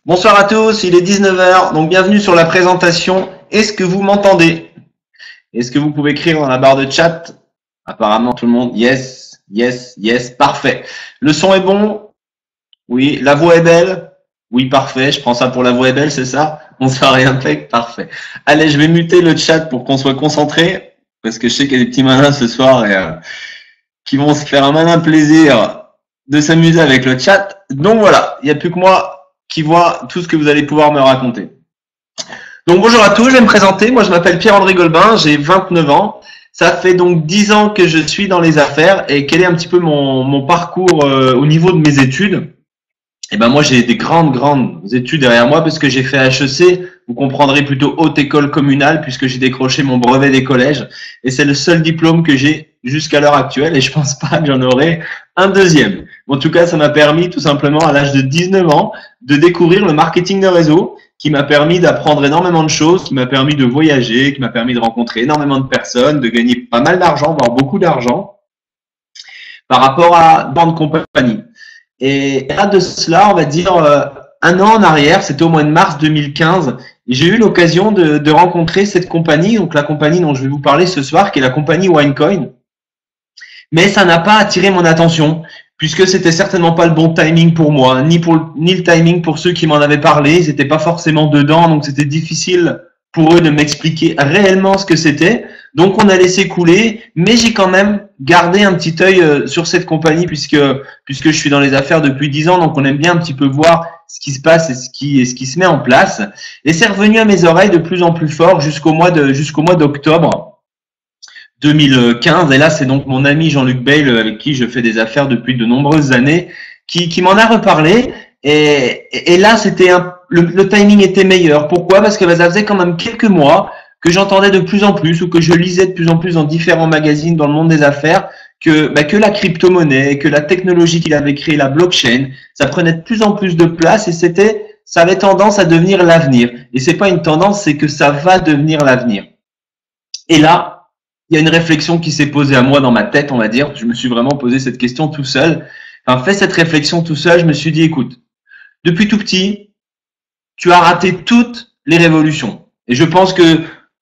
Bonsoir à tous, il est 19 heures, donc bienvenue sur la présentation. Est-ce que vous m'entendez? Est-ce que vous pouvez écrire dans la barre de chat? Apparemment tout le monde, yes, yes, yes, parfait. Le son est bon? Oui. La voix est belle? Oui, parfait, je prends ça pour la voix est belle, c'est ça? On sait rien fait, parfait. Allez, je vais muter le chat pour qu'on soit concentré, parce que je sais qu'il y a des petits malins ce soir et, qui vont se faire un malin plaisir de s'amuser avec le chat. Donc voilà, il n'y a plus que moi qui vois tout ce que vous allez pouvoir me raconter. Donc bonjour à tous, je vais me présenter. Moi je m'appelle Pierre-André Golbin, j'ai 29 ans. Ça fait donc 10 ans que je suis dans les affaires. Et quel est un petit peu mon parcours au niveau de mes études? Eh ben moi j'ai des grandes études derrière moi parce que j'ai fait HEC, vous comprendrez plutôt haute école communale puisque j'ai décroché mon brevet des collèges et c'est le seul diplôme que j'ai jusqu'à l'heure actuelle et je pense pas que j'en aurai un deuxième. En tout cas, ça m'a permis tout simplement à l'âge de 19 ans de découvrir le marketing de réseau qui m'a permis d'apprendre énormément de choses, qui m'a permis de voyager, qui m'a permis de rencontrer énormément de personnes, de gagner pas mal d'argent, voire beaucoup d'argent par rapport à banque compagnie. Et là, de cela, on va dire un an en arrière, c'était au mois de mars 2015, j'ai eu l'occasion de rencontrer cette compagnie, donc la compagnie dont je vais vous parler ce soir, qui est la compagnie OneCoin. Mais ça n'a pas attiré mon attention, puisque c'était certainement pas le bon timing pour moi, ni le timing pour ceux qui m'en avaient parlé, ils n'étaient pas forcément dedans, donc c'était difficile pour eux de m'expliquer réellement ce que c'était. Donc on a laissé couler, mais j'ai quand même gardé un petit œil sur cette compagnie puisque je suis dans les affaires depuis 10 ans, donc on aime bien un petit peu voir ce qui se passe et ce qui se met en place. Et c'est revenu à mes oreilles de plus en plus fort jusqu'au mois d'octobre 2015. Et là, c'est donc mon ami Jean-Luc Bayle, avec qui je fais des affaires depuis de nombreuses années, qui m'en a reparlé. Et là, le timing était meilleur. Pourquoi? Parce que ça faisait quand même quelques mois que j'entendais de plus en plus ou que je lisais de plus en plus dans différents magazines dans le monde des affaires que la crypto-monnaie, que la technologie qu'il avait créée, la blockchain, ça prenait de plus en plus de place et ça avait tendance à devenir l'avenir. Et c'est pas une tendance, c'est que ça va devenir l'avenir. Et là, il y a une réflexion qui s'est posée à moi dans ma tête, on va dire. Je me suis vraiment posé cette question tout seul. Enfin, fait cette réflexion tout seul, je me suis dit, écoute, depuis tout petit, tu as raté toutes les révolutions. Et je pense que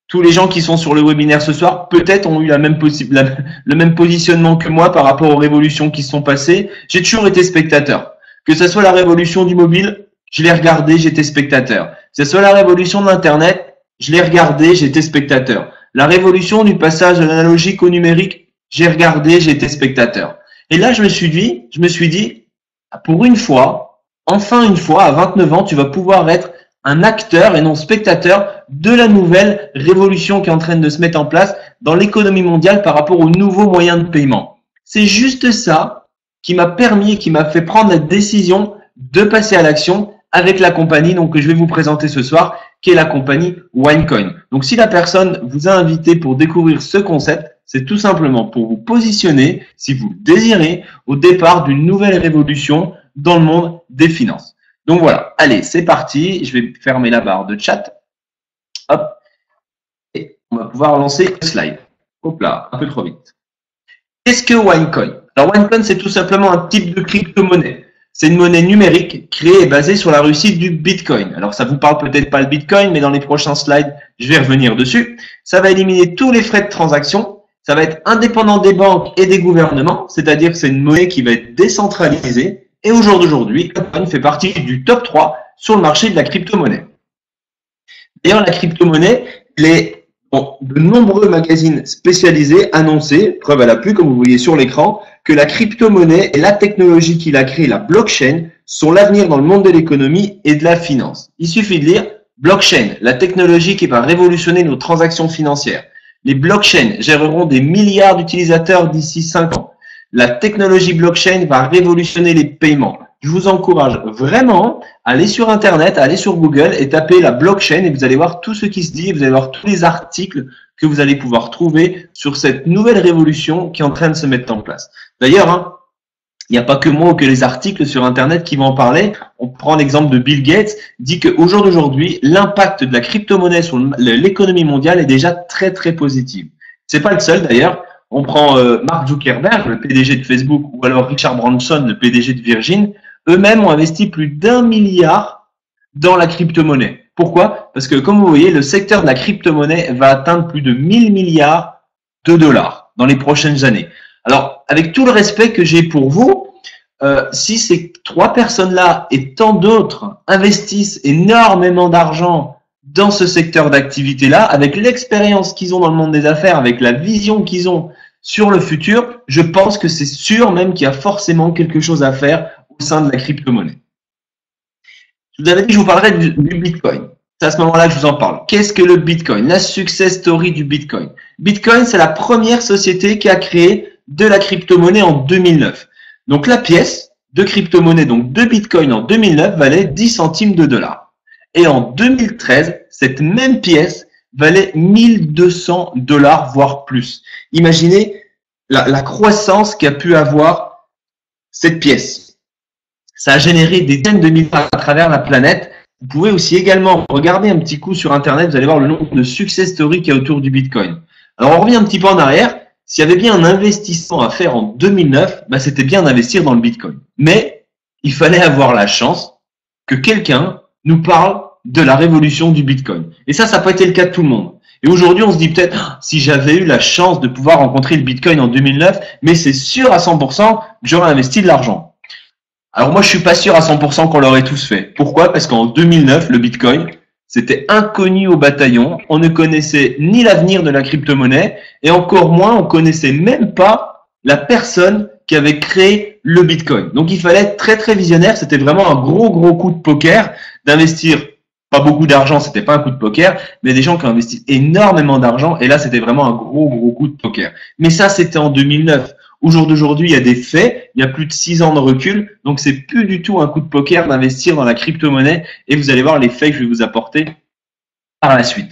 tous les gens qui sont sur le webinaire ce soir, peut-être ont eu le même positionnement que moi par rapport aux révolutions qui se sont passées. J'ai toujours été spectateur. Que ce soit la révolution du mobile, je l'ai regardé, j'étais spectateur. Que ce soit la révolution de l'Internet, je l'ai regardé, j'étais spectateur. La révolution du passage de l'analogique au numérique, j'ai regardé, j'étais spectateur. Et là, je me suis dit, pour une fois, enfin une fois, à 29 ans, tu vas pouvoir être un acteur et non spectateur de la nouvelle révolution qui est en train de se mettre en place dans l'économie mondiale par rapport aux nouveaux moyens de paiement. C'est juste ça qui m'a permis, qui m'a fait prendre la décision de passer à l'action avec la compagnie donc, que je vais vous présenter ce soir, qui est la compagnie OneCoin. Donc si la personne vous a invité pour découvrir ce concept, c'est tout simplement pour vous positionner, si vous le désirez, au départ d'une nouvelle révolution dans le monde des finances. Donc voilà, allez, c'est parti. Je vais fermer la barre de chat. Hop. Et on va pouvoir lancer le slide. Hop là, un peu trop vite. Qu'est-ce que OneCoin? Alors OneCoin, c'est tout simplement un type de crypto-monnaie. C'est une monnaie numérique créée et basée sur la réussite du Bitcoin. Alors ça vous parle peut-être pas le Bitcoin, mais dans les prochains slides, je vais revenir dessus. Ça va éliminer tous les frais de transaction. Ça va être indépendant des banques et des gouvernements, c'est-à-dire que c'est une monnaie qui va être décentralisée. Et au jour d'aujourd'hui, OneCoin fait partie du top 3 sur le marché de la crypto-monnaie. D'ailleurs, la crypto-monnaie, de nombreux magazines spécialisés annonçaient, preuve à l'appui, comme vous voyez sur l'écran, que la crypto-monnaie et la technologie qu'il a créée, la blockchain, sont l'avenir dans le monde de l'économie et de la finance. Il suffit de lire blockchain, la technologie qui va révolutionner nos transactions financières. Les blockchains géreront des milliards d'utilisateurs d'ici 5 ans. La technologie blockchain va révolutionner les paiements. Je vous encourage vraiment à aller sur Internet, à aller sur Google et taper la blockchain et vous allez voir tout ce qui se dit et vous allez voir tous les articles que vous allez pouvoir trouver sur cette nouvelle révolution qui est en train de se mettre en place. D'ailleurs, il n'y a pas que moi ou que les articles sur Internet qui vont en parler. On prend l'exemple de Bill Gates, dit qu'au jour d'aujourd'hui, l'impact de la crypto-monnaie sur l'économie mondiale est déjà très très positif. C'est pas le seul d'ailleurs. On prend Mark Zuckerberg, le PDG de Facebook, ou alors Richard Branson, le PDG de Virgin. Eux-mêmes ont investi plus d'1 milliard dans la crypto-monnaie. Pourquoi? Parce que comme vous voyez, le secteur de la crypto-monnaie va atteindre plus de 1000 milliards de dollars dans les prochaines années. Alors, avec tout le respect que j'ai pour vous, si ces 3 personnes-là et tant d'autres investissent énormément d'argent dans ce secteur d'activité-là, avec l'expérience qu'ils ont dans le monde des affaires, avec la vision qu'ils ont sur le futur, je pense que c'est sûr même qu'il y a forcément quelque chose à faire au sein de la crypto-monnaie. Je vous avais dit que je vous parlerai du Bitcoin. C'est à ce moment-là que je vous en parle. Qu'est-ce que le Bitcoin? La success story du Bitcoin. Bitcoin, c'est la première société qui a créé de la crypto-monnaie en 2009. Donc la pièce de crypto-monnaie, donc de Bitcoin en 2009, valait 10 centimes de dollars. Et en 2013, cette même pièce valait 1200 dollars, voire plus. Imaginez la croissance qu'a pu avoir cette pièce. Ça a généré des dizaines de milliards à travers la planète. Vous pouvez aussi également regarder un petit coup sur Internet, vous allez voir le nombre de success stories qu'il y a autour du Bitcoin. Alors on revient un petit peu en arrière. S'il y avait bien un investissement à faire en 2009, c'était bien d'investir dans le Bitcoin. Mais il fallait avoir la chance que quelqu'un nous parle de la révolution du Bitcoin. Et ça n'a pas été le cas de tout le monde. Et aujourd'hui, on se dit peut-être, si j'avais eu la chance de pouvoir rencontrer le Bitcoin en 2009, mais c'est sûr à 100% que j'aurais investi de l'argent. Alors moi, je suis pas sûr à 100% qu'on l'aurait tous fait. Pourquoi? Parce qu'en 2009, le Bitcoin, c'était inconnu au bataillon. On ne connaissait ni l'avenir de la crypto-monnaie et encore moins, on connaissait même pas la personne qui avait créé le Bitcoin. Donc, il fallait être très, très visionnaire. C'était vraiment un gros, gros coup de poker d'investir pas beaucoup d'argent. C'était pas un coup de poker, mais des gens qui ont investi énormément d'argent. Et là, c'était vraiment un gros, gros coup de poker. Mais ça, c'était en 2009. Au jour d'aujourd'hui, il y a des faits, il y a plus de 6 ans de recul, donc c'est plus du tout un coup de poker d'investir dans la crypto-monnaie et vous allez voir les faits que je vais vous apporter par la suite.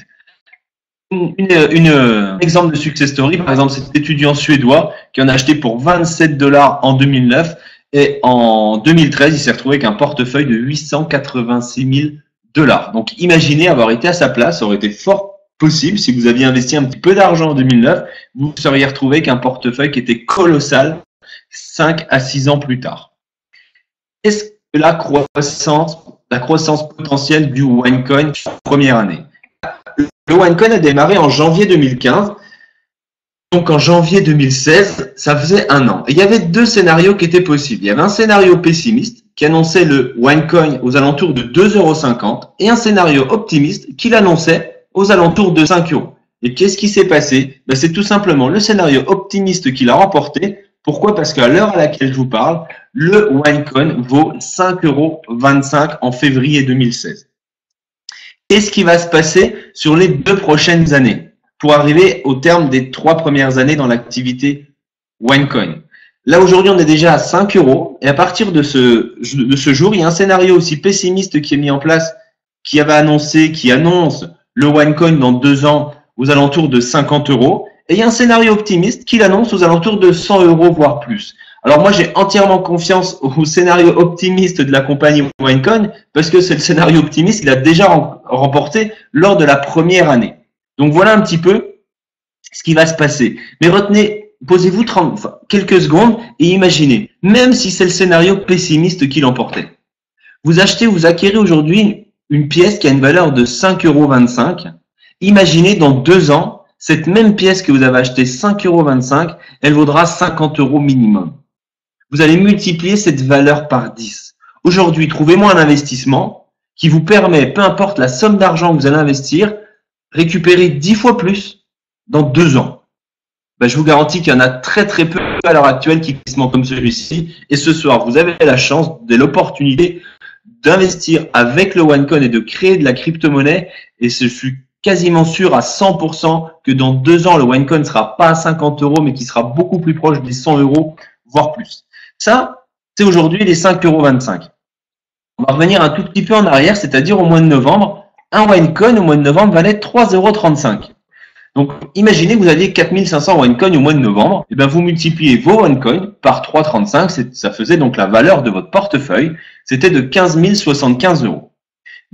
Un exemple de success story, par exemple, cet étudiant suédois qui en a acheté pour 27 dollars en 2009 et en 2013, il s'est retrouvé avec un portefeuille de 886 000 dollars. Donc imaginez avoir été à sa place, ça aurait été fort possible, si vous aviez investi un petit peu d'argent en 2009, vous seriez retrouvé avec un portefeuille qui était colossal 5 à 6 ans plus tard. Est-ce que la croissance potentielle du OneCoin première année? Le OneCoin a démarré en janvier 2015. Donc en janvier 2016, ça faisait 1 an. Et il y avait 2 scénarios qui étaient possibles. Il y avait un scénario pessimiste qui annonçait le OneCoin aux alentours de 2,50 € et un scénario optimiste qui l'annonçait aux alentours de 5 €. Et qu'est-ce qui s'est passé? C'est tout simplement le scénario optimiste qui l'a remporté. Pourquoi? Parce qu'à l'heure à laquelle je vous parle, le OneCoin vaut 5,25 € en février 2016. Qu'est-ce qui va se passer sur les 2 prochaines années pour arriver au terme des 3 premières années dans l'activité OneCoin? Là, aujourd'hui, on est déjà à 5 € et à partir de ce jour, il y a un scénario aussi pessimiste qui est mis en place, qui annonce le OneCoin dans 2 ans aux alentours de 50 €. Et il y a un scénario optimiste qui l'annonce aux alentours de 100 €, voire plus. Alors moi, j'ai entièrement confiance au scénario optimiste de la compagnie OneCoin parce que c'est le scénario optimiste qu'il a déjà remporté lors de la première année. Donc voilà un petit peu ce qui va se passer. Mais retenez, posez-vous quelques secondes et imaginez, même si c'est le scénario pessimiste qui l'emportait. Vous acquérez aujourd'hui une pièce qui a une valeur de 5,25 €. Imaginez dans 2 ans, cette même pièce que vous avez achetée 5,25 €, elle vaudra 50 € minimum. Vous allez multiplier cette valeur par 10. Aujourd'hui, trouvez-moi un investissement qui vous permet, peu importe la somme d'argent que vous allez investir, récupérer 10 fois plus dans 2 ans. Je vous garantis qu'il y en a très très peu à l'heure actuelle qui sont comme celui-ci. Et ce soir, vous avez la chance, l'opportunité d'investir avec le OneCoin et de créer de la crypto-monnaie. Et je suis quasiment sûr à 100% que dans 2 ans, le OneCoin ne sera pas à 50 € mais qui sera beaucoup plus proche des 100 €, voire plus. Ça, c'est aujourd'hui les 5,25 €. On va revenir un tout petit peu en arrière, c'est-à-dire au mois de novembre. Un OneCoin au mois de novembre valait 3,35 €. Donc, imaginez que vous aviez 4500 OneCoin au mois de novembre. Et bien, vous multipliez vos OneCoin par 3,35 €. Ça faisait donc la valeur de votre portefeuille. C'était de 15 075 €.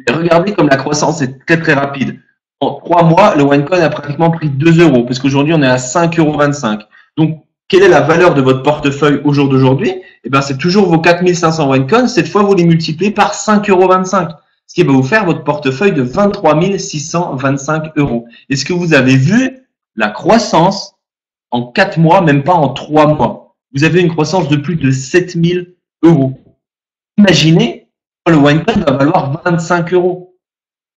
Et regardez comme la croissance est très très rapide. En 3 mois, le OneCoin a pratiquement pris 2 €, parce qu'aujourd'hui, on est à 5,25 €. Donc, quelle est la valeur de votre portefeuille au jour d'aujourd'hui? C'est toujours vos 4500 OneCoin. Cette fois, vous les multipliez par 5,25 €. Ce qui va vous faire votre portefeuille de 23 625 euros. Est-ce que vous avez vu la croissance en 4 mois, même pas en 3 mois? Vous avez une croissance de plus de 7 000 euros. Imaginez, le OneCoin va valoir 25 euros.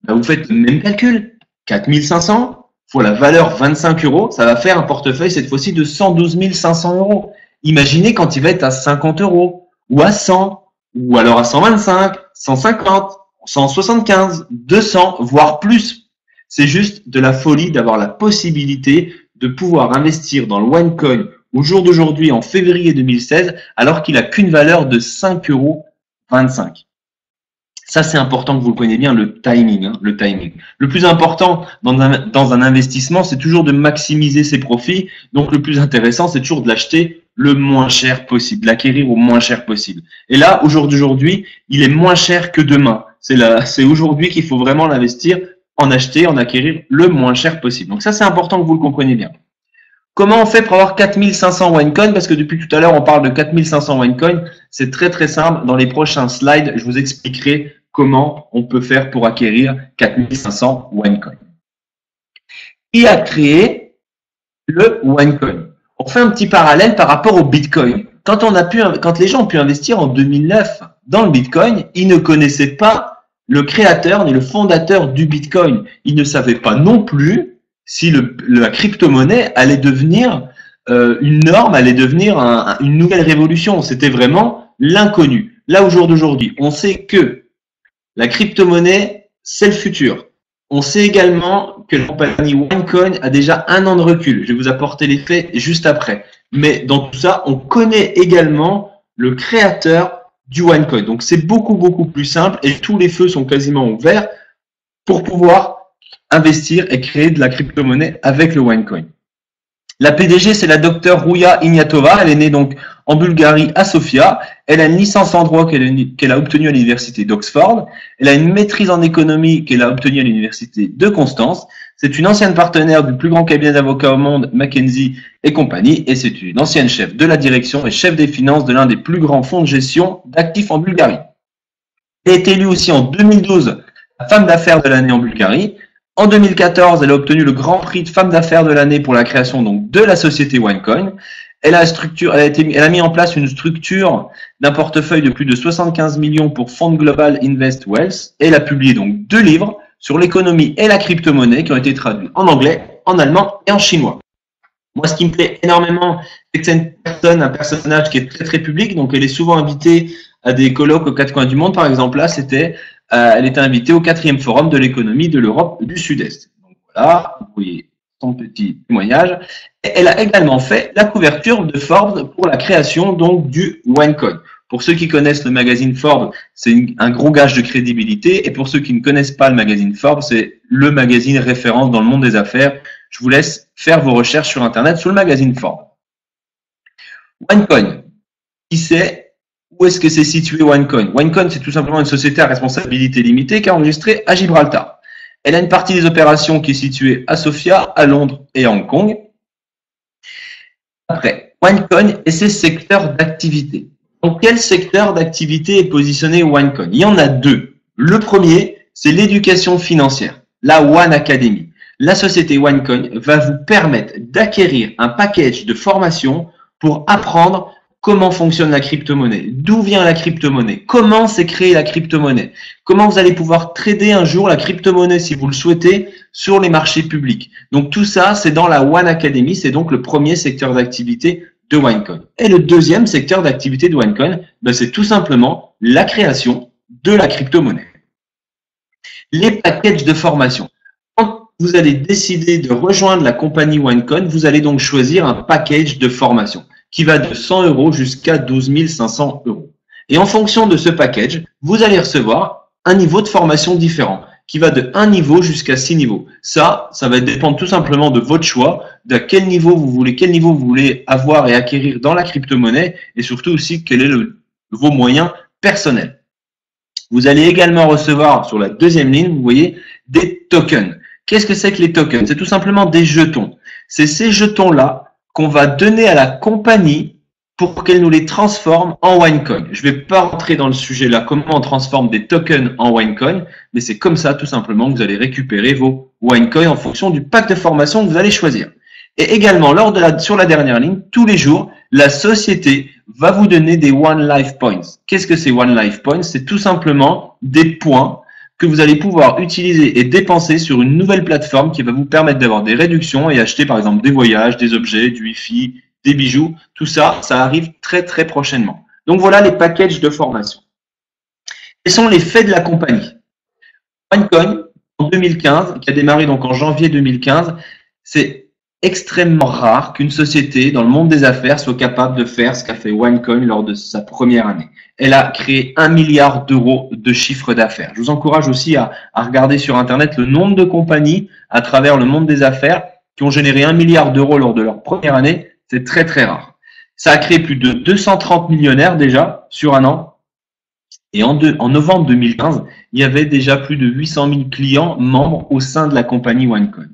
Ben, vous faites le même calcul. 4 500 fois la valeur 25 euros, ça va faire un portefeuille cette fois-ci de 112 500 euros. Imaginez quand il va être à 50 euros, ou à 100, ou alors à 125, 150, 175, 200, voire plus. C'est juste de la folie d'avoir la possibilité de pouvoir investir dans le OneCoin au jour d'aujourd'hui, en février 2016, alors qu'il n'a qu'une valeur de 5,25 euros. Ça, c'est important que vous le connaissez bien, le timing. Le timing. Le plus important dans un investissement, c'est toujours de maximiser ses profits. Donc, le plus intéressant, c'est toujours de l'acheter le moins cher possible, l'acquérir au moins cher possible. Et là, au jour d'aujourd'hui, il est moins cher que demain. C'est aujourd'hui qu'il faut vraiment l'investir, en acheter, en acquérir le moins cher possible. Donc ça, c'est important que vous le compreniez bien. Comment on fait pour avoir 4500 OneCoin? Parce que depuis tout à l'heure, on parle de 4500 OneCoin. C'est très très simple. Dans les prochains slides, je vous expliquerai comment on peut faire pour acquérir 4500 OneCoin. Qui a créé le OneCoin? On fait un petit parallèle par rapport au Bitcoin. Quand les gens ont pu investir en 2009 dans le Bitcoin, ils ne connaissaient pas le créateur ni le fondateur du Bitcoin. Ils ne savaient pas non plus si la crypto-monnaie allait devenir une norme, allait devenir une nouvelle révolution. C'était vraiment l'inconnu. Là, au jour d'aujourd'hui, on sait que la crypto-monnaie, c'est le futur. On sait également que la compagnie OneCoin a déjà 1 an de recul. Je vais vous apporter les faits juste après. Mais dans tout ça, on connaît également le créateur du OneCoin. Donc, c'est beaucoup, beaucoup plus simple et tous les feux sont quasiment ouverts pour pouvoir investir et créer de la crypto-monnaie avec le OneCoin. La PDG, c'est la docteure Rouya Ignatova. Elle est née donc en Bulgarie à Sofia. Elle a une licence en droit qu'elle a obtenue à l'université d'Oxford. Elle a une maîtrise en économie qu'elle a obtenue à l'université de Constance. C'est une ancienne partenaire du plus grand cabinet d'avocats au monde, McKinsey et compagnie. Et c'est une ancienne chef de la direction et chef des finances de l'un des plus grands fonds de gestion d'actifs en Bulgarie. Elle est élue aussi en 2012 la femme d'affaires de l'année en Bulgarie. En 2014, elle a obtenu le Grand Prix de femme d'affaires de l'année pour la création donc de la société OneCoin. Elle a mis en place une structure d'un portefeuille de plus de 75 millions pour Fond Global Invest Wealth. Elle a publié donc 2 livres sur l'économie et la crypto-monnaie qui ont été traduits en anglais, en allemand et en chinois. Moi, ce qui me plaît énormément, c'est que c'est un personnage qui est très très public, donc elle est souvent invitée à des colloques aux 4 coins du monde. Par exemple, là, elle était invitée au 4e forum de l'économie de l'Europe du Sud-Est. Donc voilà, vous voyez son petit témoignage. Et elle a également fait la couverture de Forbes pour la création donc du OneCoin. Pour ceux qui connaissent le magazine Forbes, c'est un gros gage de crédibilité. Et pour ceux qui ne connaissent pas le magazine Forbes, c'est le magazine référence dans le monde des affaires. Je vous laisse faire vos recherches sur Internet sur le magazine Forbes. OneCoin, qui c'est? Où est-ce que c'est situé OneCoin? OneCoin, c'est tout simplement une société à responsabilité limitée qui est enregistrée à Gibraltar. Elle a une partie des opérations qui est située à Sofia, à Londres et à Hong Kong. Après, OneCoin et ses secteurs d'activité. Dans quel secteur d'activité est positionné OneCoin? Il y en a 2. Le premier, c'est l'éducation financière, la One Academy. La société OneCoin va vous permettre d'acquérir un package de formation pour apprendre comment fonctionne la crypto-monnaie, d'où vient la crypto-monnaie, comment s'est créée la crypto-monnaie, comment vous allez pouvoir trader un jour la crypto-monnaie si vous le souhaitez sur les marchés publics. Donc tout ça, c'est dans la One Academy, c'est donc le premier secteur d'activité de OneCoin. Et le deuxième secteur d'activité de OneCoin, c'est tout simplement la création de la crypto-monnaie. Les packages de formation. Quand vous allez décider de rejoindre la compagnie OneCoin, vous allez donc choisir un package de formation qui va de 100 euros jusqu'à 12 500 euros. Et en fonction de ce package, vous allez recevoir un niveau de formation différent qui va de 1 niveau jusqu'à 6 niveaux. Ça va dépendre tout simplement de votre choix, de quel niveau vous voulez avoir et acquérir dans la crypto-monnaie et surtout aussi quel est vos moyens personnels. Vous allez également recevoir sur la deuxième ligne, vous voyez, des tokens. Qu'est-ce que c'est que les tokens? C'est tout simplement des jetons. C'est ces jetons-là qu'on va donner à la compagnie pour qu'elle nous les transforme en OneCoin. Je ne vais pas rentrer dans le sujet là, comment on transforme des tokens en OneCoin, mais c'est comme ça tout simplement que vous allez récupérer vos OneCoin en fonction du pack de formation que vous allez choisir. Et également, sur la dernière ligne, tous les jours, la société va vous donner des One Life Points. Qu'est-ce que c'est One Life Points? C'est tout simplement des points que vous allez pouvoir utiliser et dépenser sur une nouvelle plateforme qui va vous permettre d'avoir des réductions et acheter par exemple des voyages, des objets, du Wi-Fi, des bijoux. Tout ça, ça arrive très très prochainement. Donc voilà les packages de formation. Quels sont les faits de la compagnie? OneCoin, en 2015, qui a démarré donc en janvier 2015, c'est extrêmement rare qu'une société dans le monde des affaires soit capable de faire ce qu'a fait OneCoin lors de sa première année. Elle a créé 1 milliard d'euros de chiffre d'affaires. Je vous encourage aussi à regarder sur Internet le nombre de compagnies à travers le monde des affaires qui ont généré 1 milliard d'euros lors de leur première année. C'est très très rare. Ça a créé plus de 230 millionnaires déjà sur un an. Et en novembre 2015, il y avait déjà plus de 800 000 clients membres au sein de la compagnie OneCoin.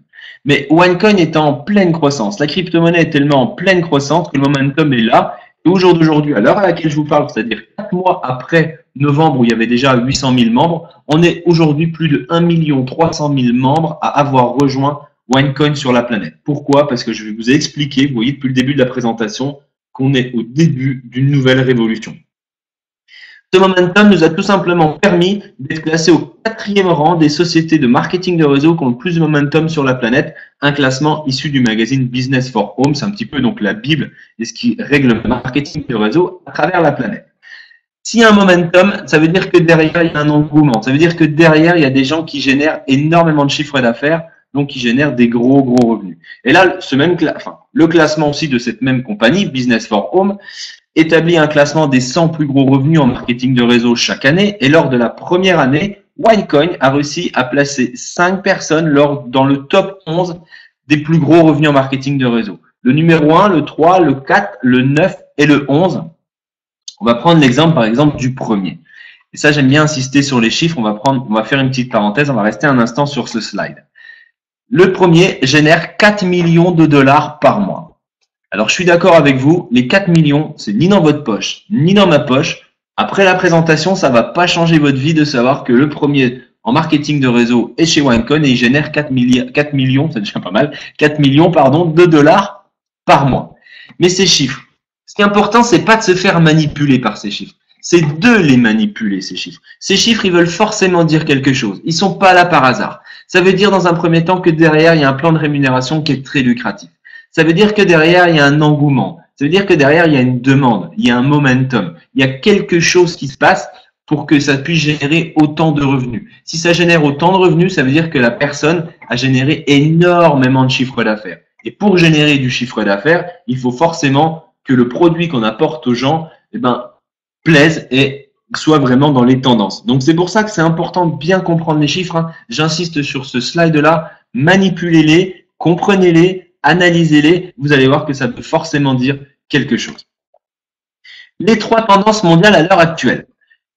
Mais OneCoin est en pleine croissance. La crypto-monnaie est tellement en pleine croissance que le momentum est là. Et au jour d'aujourd'hui, à l'heure à laquelle je vous parle, c'est-à-dire 4 mois après novembre où il y avait déjà 800 000 membres, on est aujourd'hui plus de 1 300 000 membres à avoir rejoint OneCoin sur la planète. Pourquoi? Parce que je vais vous expliquer, vous voyez depuis le début de la présentation, qu'on est au début d'une nouvelle révolution. Ce momentum nous a tout simplement permis d'être classé au 4e rang des sociétés de marketing de réseau qui ont le plus de momentum sur la planète, un classement issu du magazine Business for Home, c'est un petit peu donc la Bible et ce qui règle le marketing de réseau à travers la planète. S'il y a un momentum, ça veut dire que derrière, il y a un engouement, ça veut dire que derrière, il y a des gens qui génèrent énormément de chiffres d'affaires, donc qui génèrent des gros revenus. Et là, le classement aussi de cette même compagnie, Business for Home, établit un classement des 100 plus gros revenus en marketing de réseau chaque année. Et lors de la première année, OneCoin a réussi à placer 5 personnes dans le top 11 des plus gros revenus en marketing de réseau. Le numéro 1, le 3, le 4, le 9 et le 11. On va prendre l'exemple, par exemple, du premier. Et ça, j'aime bien insister sur les chiffres. On va faire une petite parenthèse. On va rester un instant sur ce slide. Le premier génère 4 millions de dollars par mois. Alors, je suis d'accord avec vous, les 4 millions, c'est ni dans votre poche, ni dans ma poche. Après la présentation, ça va pas changer votre vie de savoir que le premier en marketing de réseau est chez OneCoin et il génère 4 millions, c'est déjà pas mal, 4 millions, de dollars par mois. Mais ces chiffres, ce qui est important, c'est pas de se faire manipuler par ces chiffres. C'est de les manipuler, ces chiffres. Ces chiffres, ils veulent forcément dire quelque chose. Ils sont pas là par hasard. Ça veut dire dans un premier temps que derrière, il y a un plan de rémunération qui est très lucratif. Ça veut dire que derrière, il y a un engouement. Ça veut dire que derrière, il y a une demande, il y a un momentum. Il y a quelque chose qui se passe pour que ça puisse générer autant de revenus. Si ça génère autant de revenus, ça veut dire que la personne a généré énormément de chiffre d'affaires. Et pour générer du chiffre d'affaires, il faut forcément que le produit qu'on apporte aux gens, plaise et soit vraiment dans les tendances. Donc, c'est pour ça que c'est important de bien comprendre les chiffres. J'insiste sur ce slide-là. Manipulez-les, comprenez-les, analysez-les, vous allez voir que ça peut forcément dire quelque chose. Les 3 tendances mondiales à l'heure actuelle.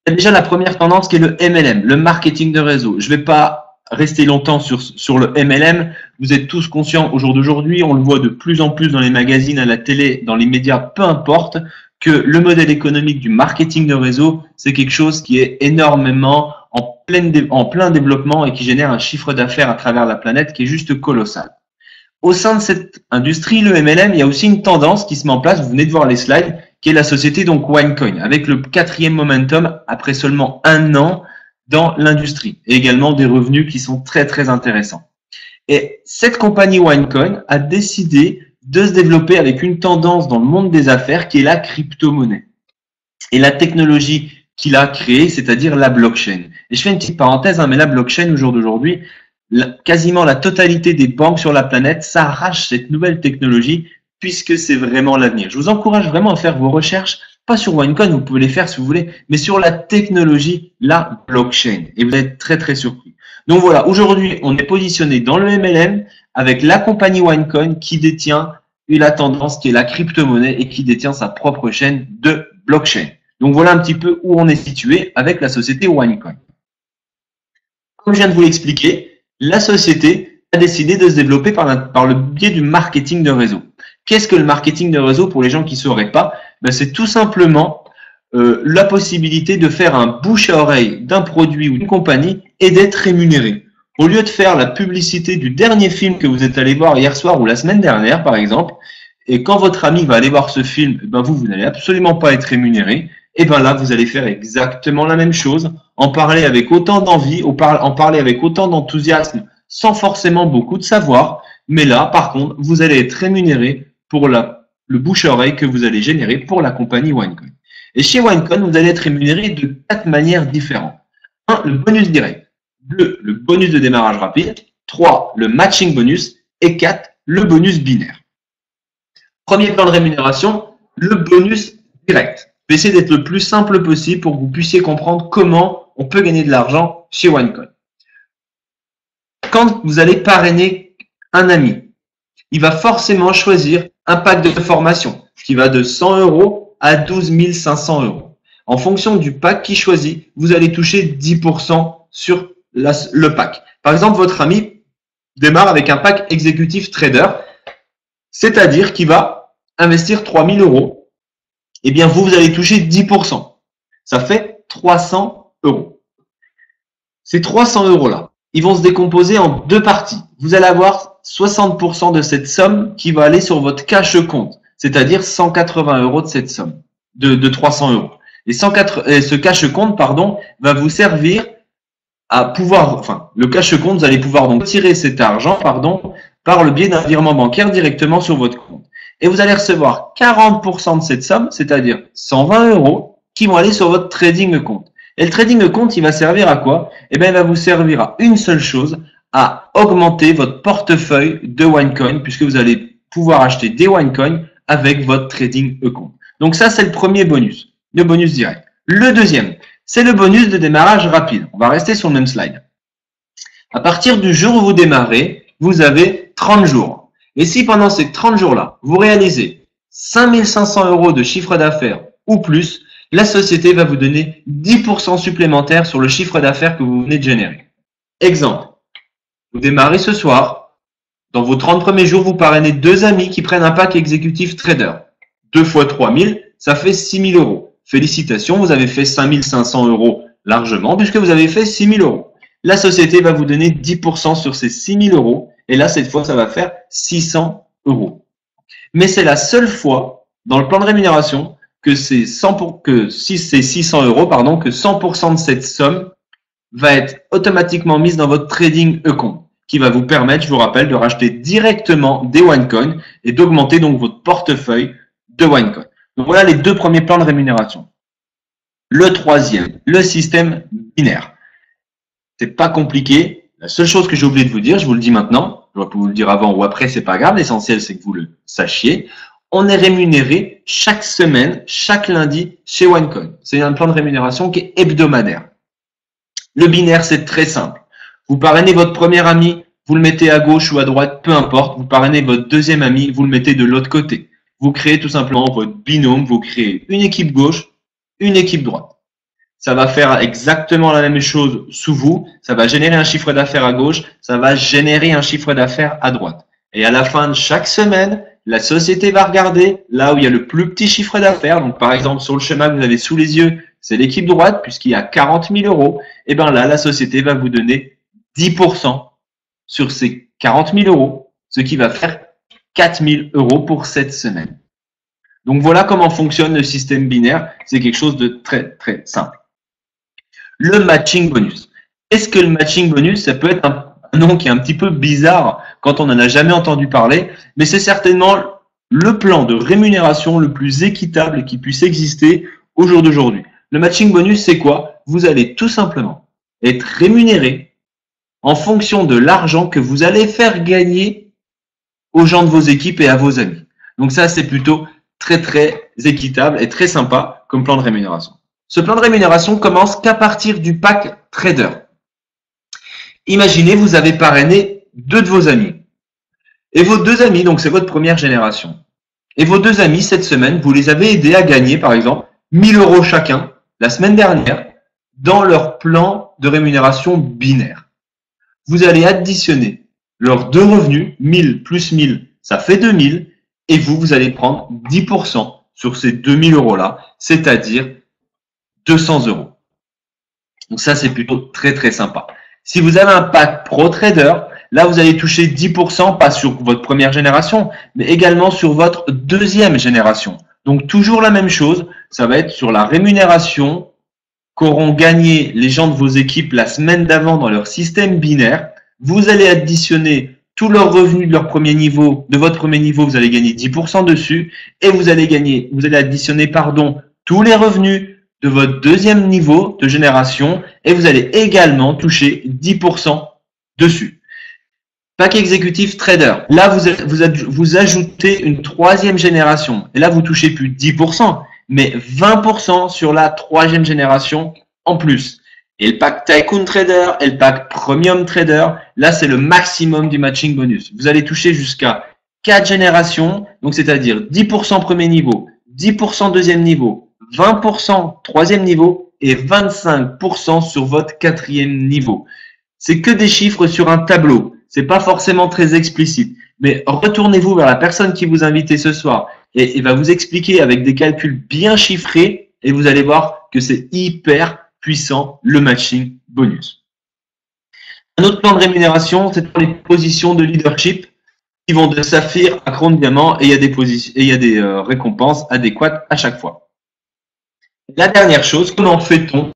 Il y a déjà la première tendance qui est le MLM, le marketing de réseau. Je ne vais pas rester longtemps sur le MLM. Vous êtes tous conscients au jour d'aujourd'hui, on le voit de plus en plus dans les magazines, à la télé, dans les médias, peu importe, que le modèle économique du marketing de réseau, c'est quelque chose qui est énormément en plein développement et qui génère un chiffre d'affaires à travers la planète qui est juste colossal. Au sein de cette industrie, le MLM, il y a aussi une tendance qui se met en place, vous venez de voir les slides, qui est la société donc OneCoin, avec le 4e momentum après seulement 1 an dans l'industrie, et également des revenus qui sont très très intéressants. Et cette compagnie OneCoin a décidé de se développer avec une tendance dans le monde des affaires qui est la crypto-monnaie. Et la technologie qu'il a créée, c'est-à-dire la blockchain. Et je fais une petite parenthèse, mais la blockchain au jour d'aujourd'hui, quasiment la totalité des banques sur la planète s'arrachent cette nouvelle technologie puisque c'est vraiment l'avenir. Je vous encourage vraiment à faire vos recherches, pas sur OneCoin, vous pouvez les faire si vous voulez, mais sur la technologie, la blockchain. Et vous allez être très très surpris. Donc voilà, aujourd'hui, on est positionné dans le MLM avec la compagnie OneCoin qui détient la tendance qui est la crypto-monnaie et qui détient sa propre chaîne de blockchain. Donc voilà un petit peu où on est situé avec la société OneCoin. Comme je viens de vous l'expliquer, la société a décidé de se développer par le biais du marketing de réseau. Qu'est-ce que le marketing de réseau pour les gens qui ne sauraient pas? Ben, c'est tout simplement la possibilité de faire un bouche à oreille d'un produit ou d'une compagnie et d'être rémunéré. Au lieu de faire la publicité du dernier film que vous êtes allé voir hier soir ou la semaine dernière, par exemple, et quand votre ami va aller voir ce film, ben vous n'allez absolument pas être rémunéré, et ben là, vous allez faire exactement la même chose, en parler avec autant d'envie, en parler avec autant d'enthousiasme, sans forcément beaucoup de savoir, mais là, par contre, vous allez être rémunéré pour le bouche à oreille que vous allez générer pour la compagnie OneCoin. Et chez OneCoin, vous allez être rémunéré de 4 manières différentes. 1. Le bonus direct. 2. Le bonus de démarrage rapide. 3. Le matching bonus. Et 4. Le bonus binaire. Premier plan de rémunération, le bonus direct. Je vais essayer d'être le plus simple possible pour que vous puissiez comprendre comment on peut gagner de l'argent chez OneCoin. Quand vous allez parrainer un ami, il va forcément choisir un pack de formation qui va de 100 € à 12 500 €. En fonction du pack qu'il choisit, vous allez toucher 10% sur le pack. Par exemple, votre ami démarre avec un pack exécutif trader, c'est-à-dire qu'il va investir 3 000 €. Eh bien, vous allez toucher 10%. Ça fait 300 €. Ces 300 €-là, ils vont se décomposer en deux parties. Vous allez avoir 60% de cette somme qui va aller sur votre cash compte, c'est-à-dire 180 € de cette somme, de 300 €. Et ce cash compte, va vous servir à pouvoir, le cash compte, vous allez pouvoir donc tirer cet argent, par le biais d'un virement bancaire directement sur votre compte. Et vous allez recevoir 40% de cette somme, c'est-à-dire 120 € qui vont aller sur votre trading compte. Et le trading compte, il va servir à quoi? Eh bien, il va vous servir à une seule chose, à augmenter votre portefeuille de OneCoin, puisque vous allez pouvoir acheter des OneCoin avec votre trading compte. Donc ça, c'est le premier bonus, le bonus direct. Le deuxième, c'est le bonus de démarrage rapide. On va rester sur le même slide. À partir du jour où vous démarrez, vous avez 30 jours. Et si pendant ces 30 jours-là, vous réalisez 5 500 € de chiffre d'affaires ou plus, la société va vous donner 10% supplémentaire sur le chiffre d'affaires que vous venez de générer. Exemple, vous démarrez ce soir. Dans vos 30 premiers jours, vous parrainez deux amis qui prennent un pack exécutif trader. 2 fois 3 000, ça fait 6 000 €. Félicitations, vous avez fait 5 500 € largement puisque vous avez fait 6 000 €. La société va vous donner 10% sur ces 6 000 € et là, cette fois, ça va faire 600 €. Mais c'est la seule fois dans le plan de rémunération que c'est 600 €, que 100% de cette somme va être automatiquement mise dans votre trading compte, qui va vous permettre, je vous rappelle, de racheter directement des OneCoin et d'augmenter donc votre portefeuille de OneCoin. Donc voilà les deux premiers plans de rémunération. Le troisième, le système binaire. C'est pas compliqué. La seule chose que j'ai oublié de vous dire, je vous le dis maintenant, je vais vous le dire avant ou après, c'est pas grave. L'essentiel, c'est que vous le sachiez. On est rémunéré chaque semaine, chaque lundi chez OneCoin. C'est un plan de rémunération qui est hebdomadaire. Le binaire, c'est très simple. Vous parrainez votre premier ami, vous le mettez à gauche ou à droite, peu importe. Vous parrainez votre deuxième ami, vous le mettez de l'autre côté. Vous créez tout simplement votre binôme, vous créez une équipe gauche, une équipe droite. Ça va faire exactement la même chose sous vous. Ça va générer un chiffre d'affaires à gauche, ça va générer un chiffre d'affaires à droite. Et à la fin de chaque semaine, la société va regarder là où il y a le plus petit chiffre d'affaires. Donc, par exemple, sur le schéma que vous avez sous les yeux, c'est l'équipe droite, puisqu'il y a 40 000 €. Et bien là, la société va vous donner 10% sur ces 40 000 €, ce qui va faire 4 000 € pour cette semaine. Donc, voilà comment fonctionne le système binaire. C'est quelque chose de très, très simple. Le matching bonus. Qu'est-ce que le matching bonus? Ça peut être un nom qui est un petit peu bizarre quand on n'en a jamais entendu parler, mais c'est certainement le plan de rémunération le plus équitable qui puisse exister au jour d'aujourd'hui. Le matching bonus, c'est quoi? Vous allez tout simplement être rémunéré en fonction de l'argent que vous allez faire gagner aux gens de vos équipes et à vos amis. Donc ça, c'est plutôt très, très équitable et très sympa comme plan de rémunération. Ce plan de rémunération commence qu'à partir du pack trader. Imaginez, vous avez parrainé deux de vos amis. Et vos deux amis, donc c'est votre première génération. Et vos deux amis, cette semaine, vous les avez aidés à gagner, par exemple, 1 000 € chacun, la semaine dernière, dans leur plan de rémunération binaire. Vous allez additionner leurs deux revenus, 1 000 plus 1 000, ça fait 2 000, et vous allez prendre 10% sur ces 2000 euros-là, c'est-à-dire 200 euros. Donc ça, c'est plutôt très, très sympa. Si vous avez un pack Pro Trader, là, vous allez toucher 10%, pas sur votre première génération, mais également sur votre deuxième génération. Donc, toujours la même chose, ça va être sur la rémunération qu'auront gagné les gens de vos équipes la semaine d'avant dans leur système binaire. Vous allez additionner tous leurs revenus de leur premier niveau, de votre premier niveau, vous allez gagner 10% dessus, et vous allez additionner, tous les revenus de votre deuxième niveau de génération, et vous allez également toucher 10% dessus. Pack exécutif trader. Là, vous ajoutez une troisième génération. Et là, vous touchez plus 10%, mais 20% sur la troisième génération en plus. Et le pack Tycoon Trader et le pack Premium Trader, là, c'est le maximum du matching bonus. Vous allez toucher jusqu'à 4 générations, donc c'est-à-dire 10% premier niveau, 10% deuxième niveau, 20% troisième niveau et 25% sur votre quatrième niveau. C'est que des chiffres sur un tableau. C'est pas forcément très explicite, mais retournez-vous vers la personne qui vous invitait ce soir et il va vous expliquer avec des calculs bien chiffrés et vous allez voir que c'est hyper puissant le matching bonus. Un autre plan de rémunération, c'est pour les positions de leadership qui vont de saphir à chrome diamant et il y a des récompenses adéquates à chaque fois. La dernière chose, comment fait-on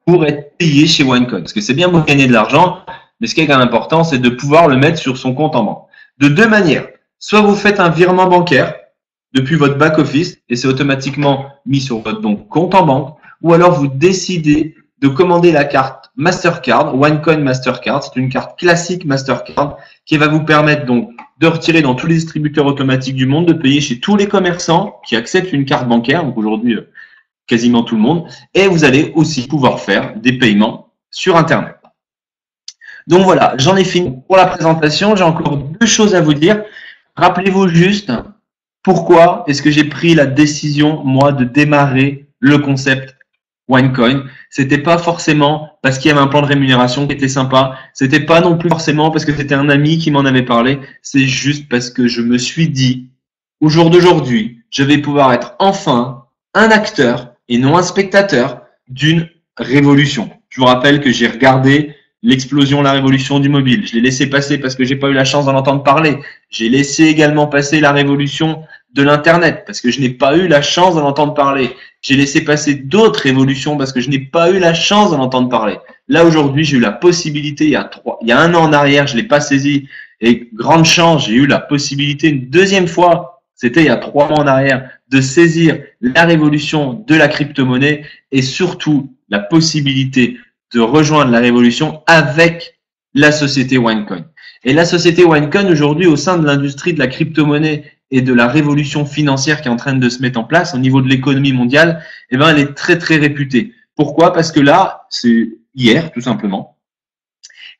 pour être payé chez OneCoin? Parce que c'est bien beau gagner de l'argent, mais ce qui est quand même important, c'est de pouvoir le mettre sur son compte en banque. De deux manières. Soit vous faites un virement bancaire depuis votre back-office et c'est automatiquement mis sur votre compte en banque, ou alors vous décidez de commander la carte Mastercard, OneCoin Mastercard. C'est une carte classique Mastercard qui va vous permettre donc de retirer dans tous les distributeurs automatiques du monde, de payer chez tous les commerçants qui acceptent une carte bancaire, donc aujourd'hui quasiment tout le monde, et vous allez aussi pouvoir faire des paiements sur Internet. Donc voilà, j'en ai fini pour la présentation. J'ai encore deux choses à vous dire. Rappelez-vous juste pourquoi est-ce que j'ai pris la décision, moi, de démarrer le concept OneCoin. C'était pas forcément parce qu'il y avait un plan de rémunération qui était sympa. C'était pas non plus forcément parce que c'était un ami qui m'en avait parlé. C'est juste parce que je me suis dit, au jour d'aujourd'hui, je vais pouvoir être enfin un acteur et non un spectateur d'une révolution. Je vous rappelle que j'ai regardé l'explosion, la révolution du mobile. Je l'ai laissé passer parce que j'ai pas eu la chance d'en entendre parler. J'ai laissé également passer la révolution de l'Internet parce que je n'ai pas eu la chance d'en entendre parler. J'ai laissé passer d'autres révolutions parce que je n'ai pas eu la chance d'en entendre parler. Là, aujourd'hui, j'ai eu la possibilité, il y a un an en arrière, je l'ai pas saisi et grande chance, j'ai eu la possibilité une deuxième fois, c'était il y a 3 mois en arrière, de saisir la révolution de la crypto-monnaie et surtout la possibilité de rejoindre la révolution avec la société OneCoin. Et la société OneCoin, aujourd'hui, au sein de l'industrie de la crypto-monnaie et de la révolution financière qui est en train de se mettre en place au niveau de l'économie mondiale, eh ben, elle est très, très réputée. Pourquoi? Parce que là, c'est hier, tout simplement,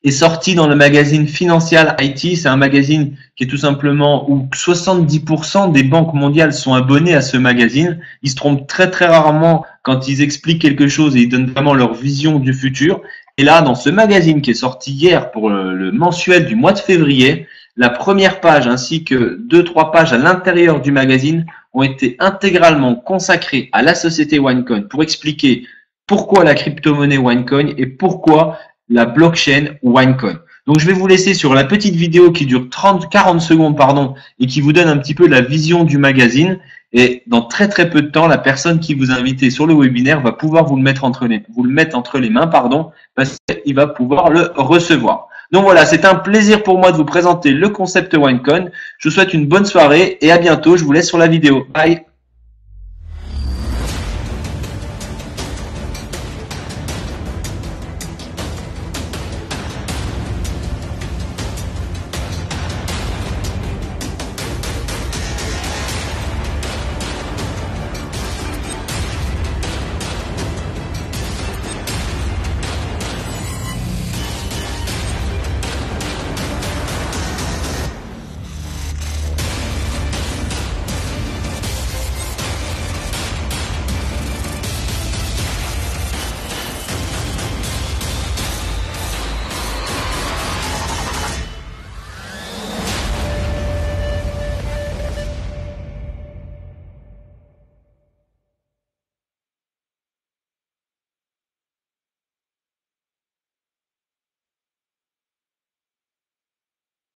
est sorti dans le magazine Financial IT. C'est un magazine qui est tout simplement où 70% des banques mondiales sont abonnées à ce magazine. Ils se trompent très très rarement quand ils expliquent quelque chose et ils donnent vraiment leur vision du futur. Et là, dans ce magazine qui est sorti hier pour le mensuel du mois de février, la première page ainsi que 2-3 pages à l'intérieur du magazine ont été intégralement consacrées à la société OneCoin pour expliquer pourquoi la crypto-monnaie OneCoin et pourquoi la blockchain OneCoin. Donc, je vais vous laisser sur la petite vidéo qui dure 40 secondes, et qui vous donne un petit peu la vision du magazine. Et dans très, très peu de temps, la personne qui vous a invité sur le webinaire va pouvoir vous le mettre entre les mains, parce qu'il va pouvoir le recevoir. Donc voilà, c'est un plaisir pour moi de vous présenter le concept OneCoin. Je vous souhaite une bonne soirée et à bientôt. Je vous laisse sur la vidéo. Bye.